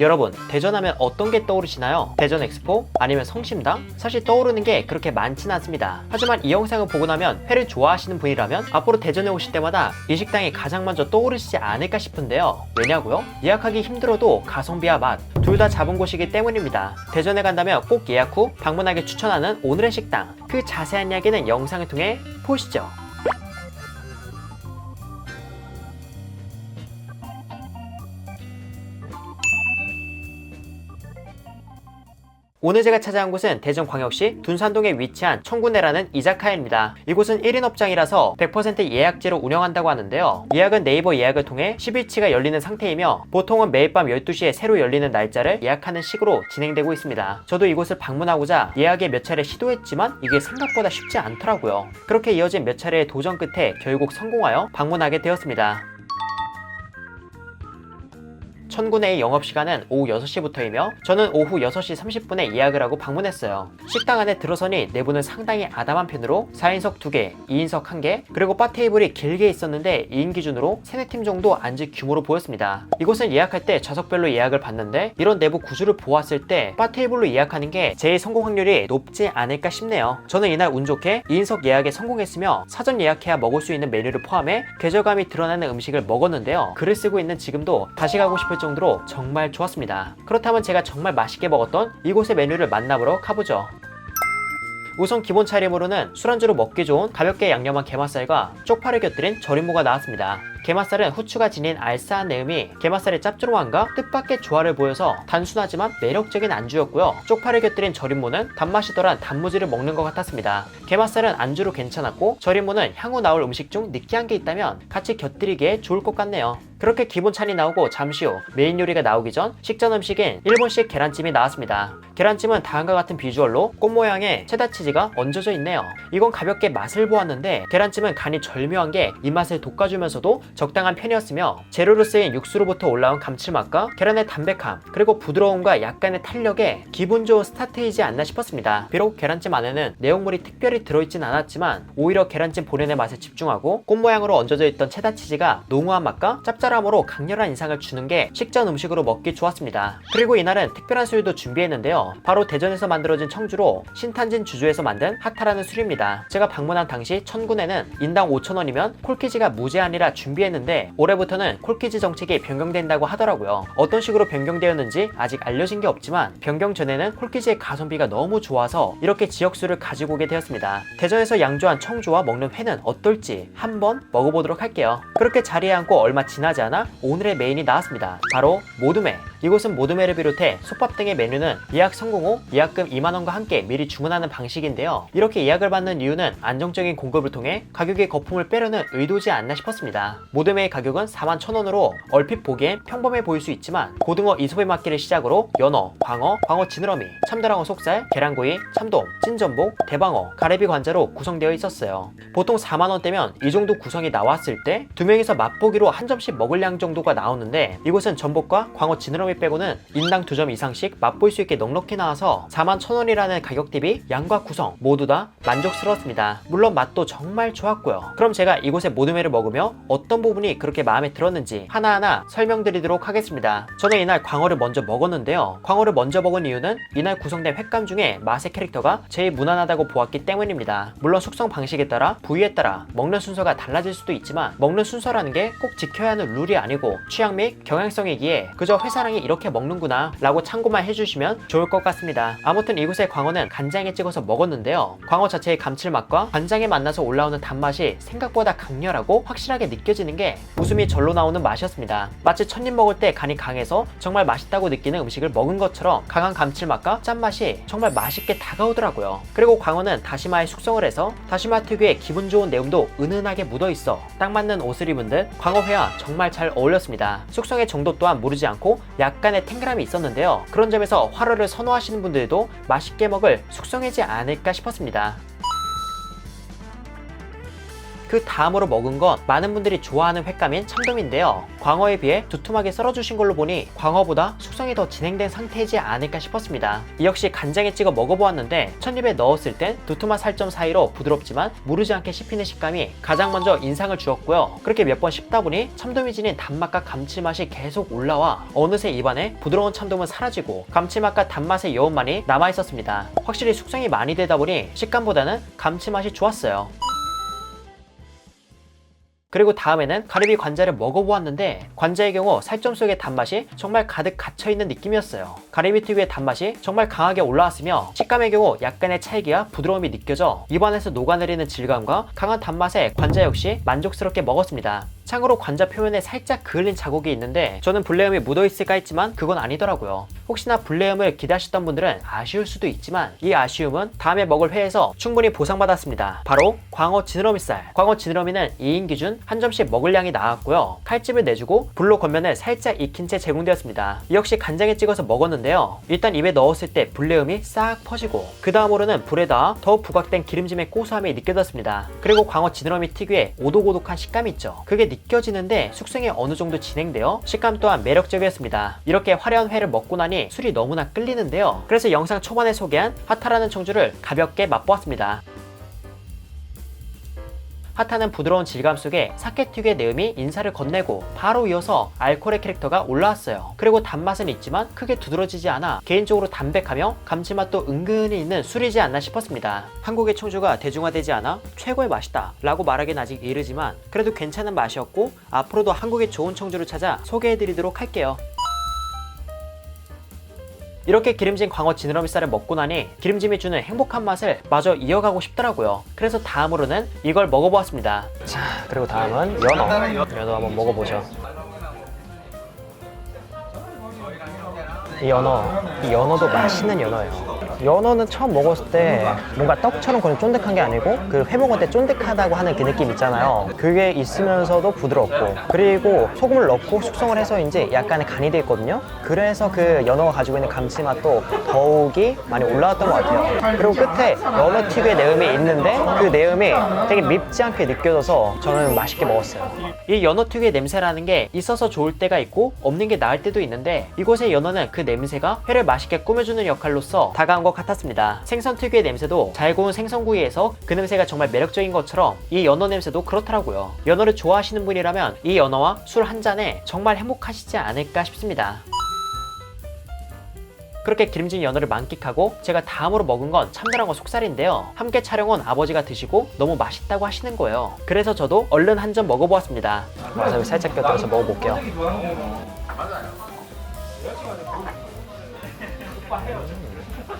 여러분, 대전하면 어떤 게 떠오르시나요? 대전 엑스포? 아니면 성심당? 사실 떠오르는 게 그렇게 많진 않습니다. 하지만 이 영상을 보고 나면 회를 좋아하시는 분이라면 앞으로 대전에 오실 때마다 이 식당이 가장 먼저 떠오르시지 않을까 싶은데요. 왜냐고요? 예약하기 힘들어도 가성비와 맛 둘 다 잡은 곳이기 때문입니다. 대전에 간다면 꼭 예약 후 방문하기 추천하는 오늘의 식당, 그 자세한 이야기는 영상을 통해 보시죠. 오늘 제가 찾아간 곳은 대전광역시 둔산동에 위치한 청구네라는 이자카야입니다. 이곳은 1인 업장이라서 100% 예약제로 운영한다고 하는데요. 예약은 네이버 예약을 통해 10일치가 열리는 상태이며 보통은 매일 밤 12시에 새로 열리는 날짜를 예약하는 식으로 진행되고 있습니다. 저도 이곳을 방문하고자 예약에 몇 차례 시도했지만 이게 생각보다 쉽지 않더라고요. 그렇게 이어진 몇 차례의 도전 끝에 결국 성공하여 방문하게 되었습니다. 천구네의 영업시간은 오후 6시부터이며 저는 오후 6시 30분에 예약을 하고 방문했어요. 식당 안에 들어서니 내부는 상당히 아담한 편으로 4인석 2개, 2인석 1개, 그리고 바 테이블이 길게 있었는데 2인 기준으로 3-4팀 정도 앉을 규모로 보였습니다. 이곳은 예약할 때 좌석별로 예약을 받는데 이런 내부 구조를 보았을 때 바 테이블로 예약하는 게 제일 성공 확률이 높지 않을까 싶네요. 저는 이날 운 좋게 2인석 예약에 성공했으며 사전 예약해야 먹을 수 있는 메뉴를 포함해 계절감이 드러나는 음식을 먹었는데요. 글을 쓰고 있는 지금도 다시 가고 싶을 정도로 정말 좋았습니다. 그렇다면 제가 정말 맛있게 먹었던 이곳의 메뉴를 만나보러 가보죠. 우선 기본 차림으로는 술안주로 먹기 좋은 가볍게 양념한 게맛살과 쪽파를 곁들인 절임무가 나왔습니다. 게맛살은 후추가 지닌 알싸한 내음이 게맛살의 짭조름함과 뜻밖의 조화를 보여서 단순하지만 매력적인 안주였고요. 쪽파를 곁들인 절임무는 단맛이 덜한 단무지를 먹는 것 같았습니다. 게맛살은 안주로 괜찮았고 절임무는 향후 나올 음식 중 느끼한 게 있다면 같이 곁들이기에 좋을 것 같네요. 그렇게 기본 찬이 나오고 잠시 후 메인 요리가 나오기 전 식전 음식인 일본식 계란찜이 나왔습니다. 계란찜은 다음과 같은 비주얼로 꽃 모양의 체다치즈가 얹어져 있네요. 이건 가볍게 맛을 보았는데 계란찜은 간이 절묘한 게 입맛을 돋궈주면서도 적당한 편이었으며 재료로 쓰인 육수로부터 올라온 감칠맛과 계란의 담백함 그리고 부드러움과 약간의 탄력에 기분 좋은 스타트이지 않나 싶었습니다. 비록 계란찜 안에는 내용물이 특별히 들어있진 않았지만 오히려 계란찜 본연의 맛에 집중하고 꽃 모양으로 얹어져 있던 체다치즈가 농후한 맛과 짭짤함으로 강렬한 인상을 주는 게 식전 음식으로 먹기 좋았습니다. 그리고 이날은 특별한 술도 준비했는데요. 바로 대전에서 만들어진 청주로 신탄진 주주에서 만든 핫타라는 술입니다. 제가 방문한 당시 천군에는 인당 5,000원이면 콜키지가 무제한이라 준비했는데 올해부터는 콜키지 정책이 변경된다고 하더라고요. 어떤 식으로 변경되었는지 아직 알려진 게 없지만 변경 전에는 콜키지의 가성비가 너무 좋아서 이렇게 지역술을 가지고 오게 되었습니다. 대전에서 양조한 청주와 먹는 회는 어떨지 한번 먹어보도록 할게요. 그렇게 자리에 앉고 얼마 지나지 않아 오늘의 메인이 나왔습니다. 바로 모둠회. 이곳은 모둠회를 비롯해 솥밥 등의 메뉴는 예약 성공 후 예약금 2만원과 함께 미리 주문하는 방식인데요. 이렇게 예약을 받는 이유는 안정적인 공급을 통해 가격의 거품을 빼려는 의도지 않나 싶었습니다. 모둠회의 가격은 41,000원으로 얼핏 보기엔 평범해 보일 수 있지만 고등어 이소배 막기를 시작으로 연어, 광어, 광어 지느러미, 참다랑어 속살, 계란구이, 참돔, 찐전복, 대방어, 가래비 관자로 구성되어 있었어요. 보통 4만원대면 이 정도 구성이 나왔을 때 2명이서 맛보기로 한 점씩 먹을 양 정도가 나오는데 이곳은 전복과 광어 지느러미 빼고는 인당 2점 이상씩 맛볼 수 있게 넉넉히 나와서 41,000원이라는 가격 대비 양과 구성 모두 다 만족스러웠습니다. 물론 맛도 정말 좋았고요. 그럼 제가 이곳의 모둠회를 먹으며 어떤 부분이 그렇게 마음에 들었는지 하나하나 설명드리도록 하겠습니다. 저는 이날 광어를 먼저 먹었는데요. 광어를 먼저 먹은 이유는 이날 구성된 횟감 중에 맛의 캐릭터가 제일 무난하다고 보았기 때문입니다. 물론 숙성 방식에 따라 부위에 따라 먹는 순서가 달라질 수도 있지만 먹는 순서라는 게 꼭 지켜야 하는 룰이 아니고 취향 및 경향성이기에 그저 회사랑이 이렇게 먹는구나 라고 참고만 해주시면 좋을 것 같습니다. 아무튼 이곳의 광어는 간장에 찍어서 먹었는데요. 광어 자체의 감칠맛과 간장에 만나서 올라오는 단맛이 생각보다 강렬하고 확실하게 느껴지는 게 웃음이 절로 나오는 맛이었습니다. 마치 첫입 먹을 때 간이 강해서 정말 맛있다고 느끼는 음식을 먹은 것처럼 강한 감칠맛과 짠맛이 정말 맛있게 다가오더라고요. 그리고 광어는 다시마에 숙성을 해서 다시마 특유의 기분 좋은 내음도 은은하게 묻어있어 딱 맞는 옷을 입은 듯 광어회와 정말 잘 어울렸습니다. 숙성의 정도 또한 무르지 않고 약간의 탱글함이 있었는데요. 그런 점에서 화로를 선호하시는 분들도 맛있게 먹을 숙성회지 않을까 싶었습니다. 그 다음으로 먹은 건 많은 분들이 좋아하는 횟감인 참돔인데요. 광어에 비해 두툼하게 썰어주신 걸로 보니 광어보다 숙성이 더 진행된 상태이지 않을까 싶었습니다. 이 역시 간장에 찍어 먹어보았는데 첫 입에 넣었을 땐 두툼한 살점 사이로 부드럽지만 무르지 않게 씹히는 식감이 가장 먼저 인상을 주었고요. 그렇게 몇 번 씹다 보니 참돔이 지닌 단맛과 감칠맛이 계속 올라와 어느새 입안에 부드러운 참돔은 사라지고 감칠맛과 단맛의 여운만이 남아있었습니다. 확실히 숙성이 많이 되다 보니 식감보다는 감칠맛이 좋았어요. 그리고 다음에는 가리비 관자를 먹어보았는데 관자의 경우 살점 속의 단맛이 정말 가득 갇혀있는 느낌이었어요. 가리비 특유의 단맛이 정말 강하게 올라왔으며 식감의 경우 약간의 찰기와 부드러움이 느껴져 입안에서 녹아내리는 질감과 강한 단맛에 관자 역시 만족스럽게 먹었습니다. 참고로 관자 표면에 살짝 그을린 자국이 있는데 저는 불레음이 묻어있을까 했지만 그건 아니더라고요. 혹시나 불레음을 기대하셨던 분들은 아쉬울 수도 있지만 이 아쉬움은 다음에 먹을 회에서 충분히 보상받았습니다. 바로 광어 지느러미살. 광어 지느러미는 2인 기준 한 점씩 먹을 양이 나왔고요. 칼집을 내주고 불로 겉면을 살짝 익힌 채 제공되었습니다. 이 역시 간장에 찍어서 먹었는데요. 일단 입에 넣었을 때 불레음이 싹 퍼지고 그 다음으로는 불에 닿아 더욱 부각된 기름짐의 고소함이 느껴졌습니다. 그리고 광어 지느러미 특유의 오독오독한 식감이 있죠. 그게 느껴지는데 숙성이 어느 정도 진행되어 식감 또한 매력적이었습니다. 이렇게 화려한 회를 먹고 나니 술이 너무나 끌리는데요. 그래서 영상 초반에 소개한 하타라는 청주를 가볍게 맛보았습니다. 하타는 부드러운 질감 속에 사케 특유의 내음이 인사를 건네고 바로 이어서 알코올의 캐릭터가 올라왔어요. 그리고 단맛은 있지만 크게 두드러지지 않아 개인적으로 담백하며 감칠맛도 은근히 있는 술이지 않나 싶었습니다. 한국의 청주가 대중화되지 않아 최고의 맛이다 라고 말하기는 아직 이르지만 그래도 괜찮은 맛이었고 앞으로도 한국의 좋은 청주를 찾아 소개해드리도록 할게요. 이렇게 기름진 광어 지느러미살을 먹고 나니 기름짐이 주는 행복한 맛을 마저 이어가고 싶더라고요. 그래서 다음으로는 이걸 먹어보았습니다. 자, 그리고 다음은 연어 한번 먹어보죠. 이 연어도 맛있는 연어예요. 연어는 처음 먹었을 때 뭔가 떡처럼 그냥 쫀득한 게 아니고 그 회 먹을 때 쫀득하다고 하는 그 느낌 있잖아요. 그게 있으면서도 부드럽고 그리고 소금을 넣고 숙성을 해서인지 약간의 간이 돼 있거든요. 그래서 그 연어가 가지고 있는 감칠맛도 더욱이 많이 올라왔던 것 같아요. 그리고 끝에 연어 특유의 내음이 있는데 그 내음이 되게 밉지 않게 느껴져서 저는 맛있게 먹었어요. 이 연어 특유의 냄새라는 게 있어서 좋을 때가 있고 없는 게 나을 때도 있는데 이곳의 연어는 그 냄새가 회를 맛있게 꾸며주는 역할로서 다가온 것 같았습니다. 생선 특유의 냄새도 잘 구운 생선구이에서 그 냄새가 정말 매력적인 것처럼 이 연어 냄새도 그렇더라고요. 연어를 좋아하시는 분이라면 이 연어와 술 한 잔에 정말 행복하시지 않을까 싶습니다. 그렇게 기름진 연어를 만끽하고 제가 다음으로 먹은 건 참다랑어 속살인데요. 함께 촬영 온 아버지가 드시고 너무 맛있다고 하시는 거예요. 그래서 저도 얼른 한 점 먹어보았습니다. 와사비 살짝 곁들여서 먹어볼게요.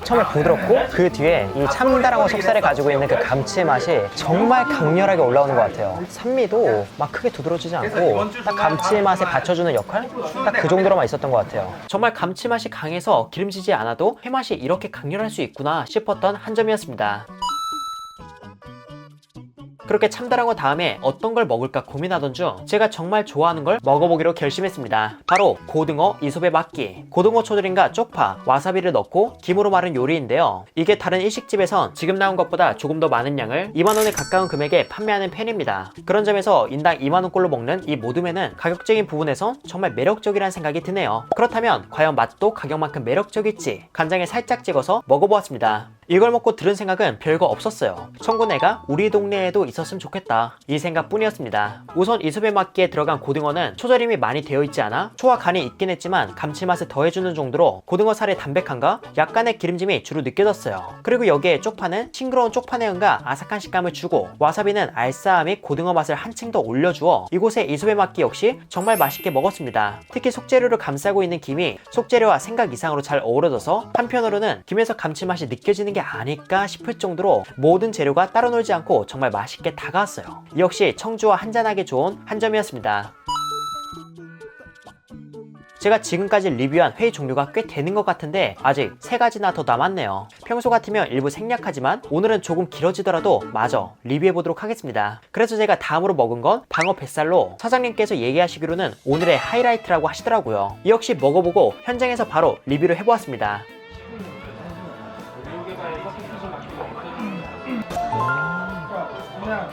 처음에 부드럽고 그 뒤에 이 참다랑어 속살이 가지고 있는 그 감칠맛이 정말 강렬하게 올라오는 것 같아요. 산미도 막 크게 두드러지지 않고 딱 감칠맛에 받쳐주는 역할? 딱 그 정도로만 있었던 것 같아요. 정말 감칠맛이 강해서 기름지지 않아도 회맛이 이렇게 강렬할 수 있구나 싶었던 한 점이었습니다. 그렇게 참다랑어 다음에 어떤 걸 먹을까 고민하던 중 제가 정말 좋아하는 걸 먹어보기로 결심했습니다. 바로 고등어 이솝의 막기. 고등어 초들인과 쪽파, 와사비를 넣고 김으로 마른 요리인데요. 이게 다른 일식집에선 지금 나온 것보다 조금 더 많은 양을 2만원에 가까운 금액에 판매하는 편입니다. 그런 점에서 인당 2만원꼴로 먹는 이 모둠회는 가격적인 부분에선 정말 매력적이라는 생각이 드네요. 그렇다면 과연 맛도 가격만큼 매력적일지 간장에 살짝 찍어서 먹어보았습니다. 이걸 먹고 들은 생각은 별거 없었어요. 청군회가 우리 동네에도 있었으면 좋겠다, 이 생각뿐이었습니다. 우선 이솝의 막기에 들어간 고등어는 초절임이 많이 되어 있지 않아 초와 간이 있긴 했지만 감칠맛을 더해주는 정도로 고등어 살의 담백함과 약간의 기름짐이 주로 느껴졌어요. 그리고 여기에 쪽파는 싱그러운 쪽파 내음과 아삭한 식감을 주고 와사비는 알싸함이 고등어 맛을 한층 더 올려주어 이곳의 이솝의 막기 역시 정말 맛있게 먹었습니다. 특히 속재료를 감싸고 있는 김이 속재료와 생각 이상으로 잘 어우러져서 한편으로는 김에서 감칠맛이 느껴지는 게 아닐까 싶을 정도로 모든 재료가 따로 놀지 않고 정말 맛있게 다가왔어요. 역시 청주와 한잔하기 좋은 한 점이었습니다. 제가 지금까지 리뷰한 회 종류가 꽤 되는 것 같은데 아직 3가지나 더 남았네요. 평소 같으면 일부 생략하지만 오늘은 조금 길어지더라도 마저 리뷰해보도록 하겠습니다. 그래서 제가 다음으로 먹은 건 방어 뱃살로 사장님께서 얘기하시기로는 오늘의 하이라이트라고 하시더라고요. 이 역시 먹어보고 현장에서 바로 리뷰를 해보았습니다.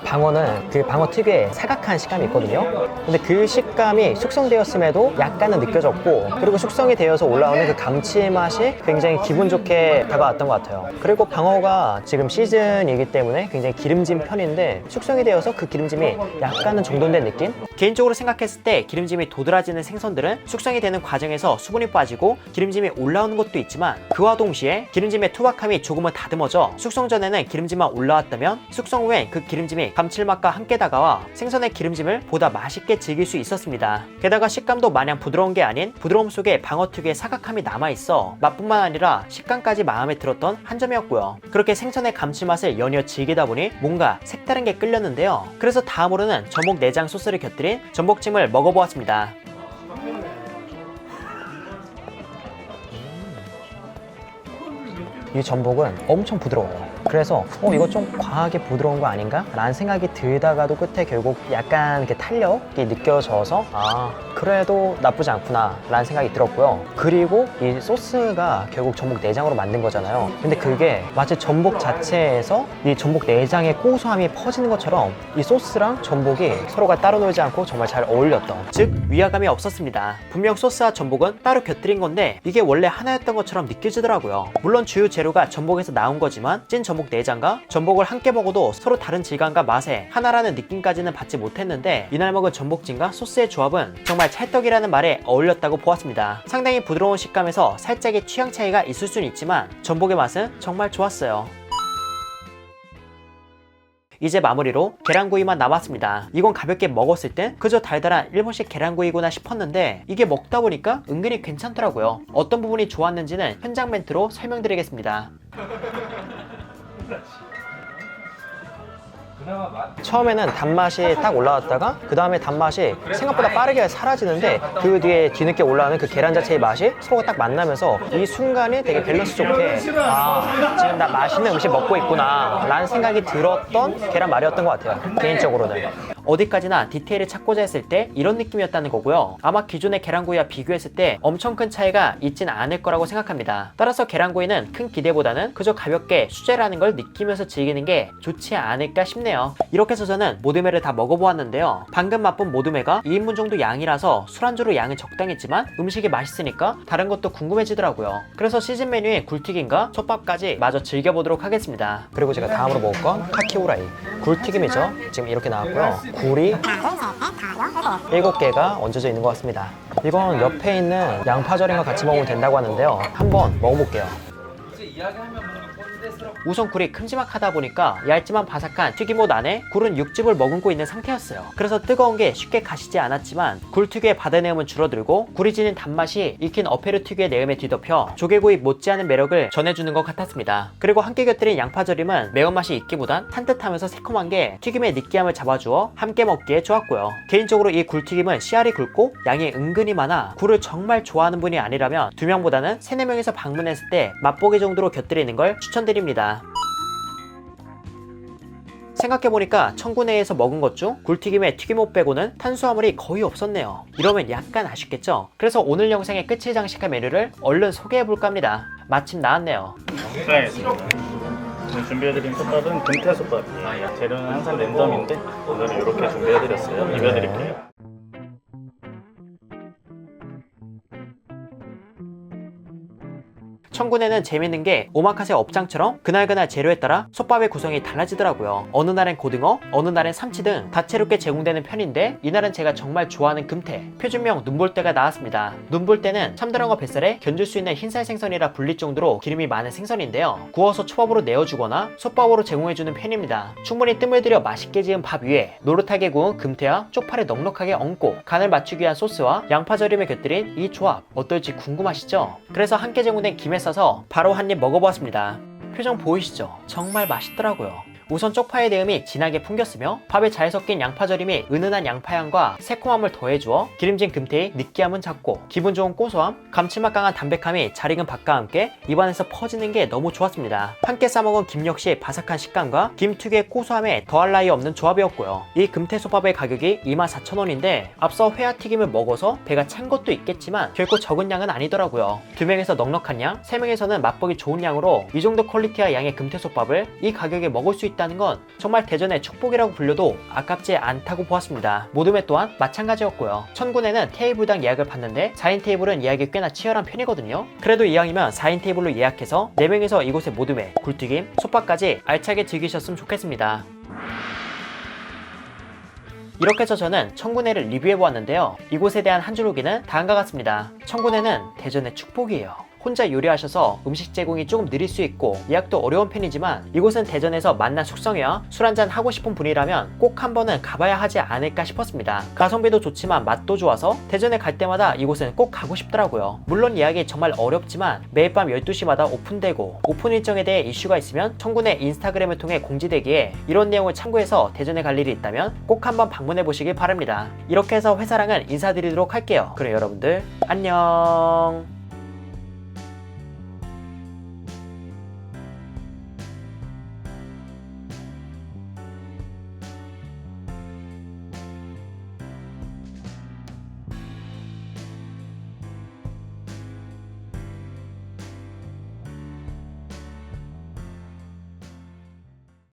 방어는 그 방어 특유의 사각한 식감이 있거든요. 근데 그 식감이 숙성되었음에도 약간은 느껴졌고, 그리고 숙성이 되어서 올라오는 그 감칠맛이 굉장히 기분 좋게 다가왔던 것 같아요. 그리고 방어가 지금 시즌이기 때문에 굉장히 기름진 편인데, 숙성이 되어서 그 기름짐이 약간은 정돈된 느낌? 개인적으로 생각했을 때 기름짐이 도드라지는 생선들은 숙성이 되는 과정에서 수분이 빠지고 기름짐이 올라오는 것도 있지만, 그와 동시에 기름짐의 투박함이 조금은 다듬어져 숙성 전에는 기름짐만 올라왔다면 숙성 후엔 그 기름짐이 감칠맛과 함께 다가와 생선의 기름짐을 보다 맛있게 즐길 수 있었습니다. 게다가 식감도 마냥 부드러운 게 아닌 부드러움 속에 방어 특유의 사각함이 남아있어 맛뿐만 아니라 식감까지 마음에 들었던 한 점이었고요. 그렇게 생선의 감칠맛을 연이어 즐기다 보니 뭔가 색다른 게 끌렸는데요. 그래서 다음으로는 전복 내장 소스를 곁들인 전복찜을 먹어보았습니다. 이 전복은 엄청 부드러워요. 그래서 이거 좀 과하게 부드러운 거 아닌가? 라는 생각이 들다가도 끝에 결국 약간 이렇게 탄력이 느껴져서 그래도 나쁘지 않구나 라는 생각이 들었고요. 그리고 이 소스가 결국 전복 내장으로 만든 거잖아요. 근데 그게 마치 전복 자체에서 이 전복 내장의 고소함이 퍼지는 것처럼 이 소스랑 전복이 서로가 따로 놀지 않고 정말 잘 어울렸던, 즉 위화감이 없었습니다. 분명 소스와 전복은 따로 곁들인 건데 이게 원래 하나였던 것처럼 느껴지더라고요. 물론 주요 재료가 전복에서 나온 거지만 찐 전복 내장과 전복을 함께 먹어도 서로 다른 질감과 맛에 하나라는 느낌까지는 받지 못했는데, 이날 먹은 전복찜과 소스의 조합은 정말 찰떡이라는 말에 어울렸다고 보았습니다. 상당히 부드러운 식감에서 살짝의 취향 차이가 있을 수는 있지만 전복의 맛은 정말 좋았어요. 이제 마무리로 계란구이만 남았습니다. 이건 가볍게 먹었을 때 그저 달달한 일본식 계란구이구나 싶었는데 이게 먹다 보니까 은근히 괜찮더라고요. 어떤 부분이 좋았는지는 현장 멘트로 설명드리겠습니다. 처음에는 단맛이 딱 올라왔다가 그 다음에 단맛이 생각보다 빠르게 사라지는데, 그 뒤에 뒤늦게 올라오는 그 계란 자체의 맛이 서로가 딱 만나면서 이 순간이 되게 밸런스 좋게 지금 나 맛있는 음식 먹고 있구나 라는 생각이 들었던 계란말이었던 것 같아요, 개인적으로는. 어디까지나 디테일을 찾고자 했을 때 이런 느낌이었다는 거고요. 아마 기존의 계란구이와 비교했을 때 엄청 큰 차이가 있진 않을 거라고 생각합니다. 따라서 계란구이는 큰 기대보다는 그저 가볍게 수제라는 걸 느끼면서 즐기는 게 좋지 않을까 싶네요. 이렇게 해서 저는 모듬회를 다 먹어보았는데요. 방금 맛본 모듬회가 2인분 정도 양이라서 술안주로 양은 적당했지만 음식이 맛있으니까 다른 것도 궁금해지더라고요. 그래서 시즌 메뉴에 굴튀김과 솥밥까지 마저 즐겨보도록 하겠습니다. 그리고 제가 다음으로 먹을 건 카키후라이, 굴튀김이죠. 지금 이렇게 나왔고요. 굴이 7개가 얹어져 있는 것 같습니다. 이건 옆에 있는 양파절임과 같이 먹으면 된다고 하는데요. 한번 먹어볼게요. 우선 굴이 큼지막하다 보니까 얇지만 바삭한 튀김옷 안에 굴은 육즙을 머금고 있는 상태였어요. 그래서 뜨거운 게 쉽게 가시지 않았지만 굴 특유의 바다내음은 줄어들고 굴이 지닌 단맛이 익힌 어페르 특유의 내음에 뒤덮여 조개구이 못지않은 매력을 전해주는 것 같았습니다. 그리고 함께 곁들인 양파절임은 매운맛이 있기보단 산뜻하면서 새콤한 게 튀김의 느끼함을 잡아주어 함께 먹기에 좋았고요. 개인적으로 이 굴튀김은 씨알이 굵고 양이 은근히 많아 굴을 정말 좋아하는 분이 아니라면 2명보다는 3-4명이서 방문했을 때 맛보기 정도로 곁들이는 걸 추천드립니다. 생각해보니까 청구내에서 먹은 것 중 굴튀김에 튀김옷 빼고는 탄수화물이 거의 없었네요. 이러면 약간 아쉽겠죠? 그래서 오늘 영상의 끝을 장식할 메뉴를 얼른 소개해볼까 합니다. 마침 나왔네요. 네. 오늘 준비해드린 솥밥은 금태 솥밥이에요. 재료는 항상 랜덤인데 오늘은 이렇게 준비해드렸어요. 입혀드릴게요. 청군에는 재밌는 게 오마카세 업장처럼 그날그날 재료에 따라 솥밥의 구성이 달라지더라고요. 어느 날엔 고등어, 어느 날엔 삼치 등 다채롭게 제공되는 편인데 이날은 제가 정말 좋아하는 금태, 표준명 눈볼대가 나왔습니다. 눈볼대는 참다랑어 뱃살에 견줄 수 있는 흰살 생선이라 불릴 정도로 기름이 많은 생선인데요. 구워서 초밥으로 내어주거나 솥밥으로 제공해주는 편입니다. 충분히 뜸을 들여 맛있게 지은 밥 위에 노릇하게 구운 금태와 쪽파를 넉넉하게 얹고 간을 맞추기 위한 소스와 양파절임을 곁들인 이 조합 어떨지 궁금하시죠? 그래서 함께 제공된 김에 싸서 바로 한 입 먹어보았습니다. 표정 보이시죠? 정말 맛있더라고요. 우선 쪽파의 내음이 진하게 풍겼으며 밥에 잘 섞인 양파절임이 은은한 양파향과 새콤함을 더해주어 기름진 금태의 느끼함은 작고 기분 좋은 고소함, 감칠맛 강한 담백함이 잘 익은 밥과 함께 입안에서 퍼지는 게 너무 좋았습니다. 함께 싸먹은 김 역시 바삭한 식감과 김 특유의 고소함에 더할 나위 없는 조합이었고요. 이 금태솥밥의 가격이 24,000원인데 앞서 회화튀김을 먹어서 배가 찬 것도 있겠지만 결코 적은 양은 아니더라고요. 2명에서 넉넉한 양, 3명에서는 맛보기 좋은 양으로 이 정도 퀄리티와 양의 금태솥밥을 이 가격에 먹을 수 있다 있다는 건 정말 대전의 축복이라고 불려도 아깝지 않다고 보았습니다. 모둠회 또한 마찬가지였고요. 천군에는 테이블당 예약을 받는데 4인 테이블은 예약이 꽤나 치열한 편이거든요. 그래도 이왕이면 4인 테이블로 예약해서 4명이서 이곳의 모둠회, 굴튀김, 솥밥까지 알차게 즐기셨으면 좋겠습니다. 이렇게 해서 저는 청군회를 리뷰해보았는데요. 이곳에 대한 한 줄 후기는 다음과 같습니다. 청군회는 대전의 축복이에요. 혼자 요리하셔서 음식 제공이 조금 느릴 수 있고 예약도 어려운 편이지만 이곳은 대전에서 만난 숙성회와 술 한잔 하고 싶은 분이라면 꼭 한 번은 가봐야 하지 않을까 싶었습니다. 가성비도 좋지만 맛도 좋아서 대전에 갈 때마다 이곳은 꼭 가고 싶더라고요. 물론 예약이 정말 어렵지만 매일 밤 12시마다 오픈되고 오픈 일정에 대해 이슈가 있으면 청군의 인스타그램을 통해 공지되기에 이런 내용을 참고해서 대전에 갈 일이 있다면 꼭 한번 방문해 보시길 바랍니다. 이렇게 해서 회사랑은 인사드리도록 할게요. 그럼 여러분들 안녕.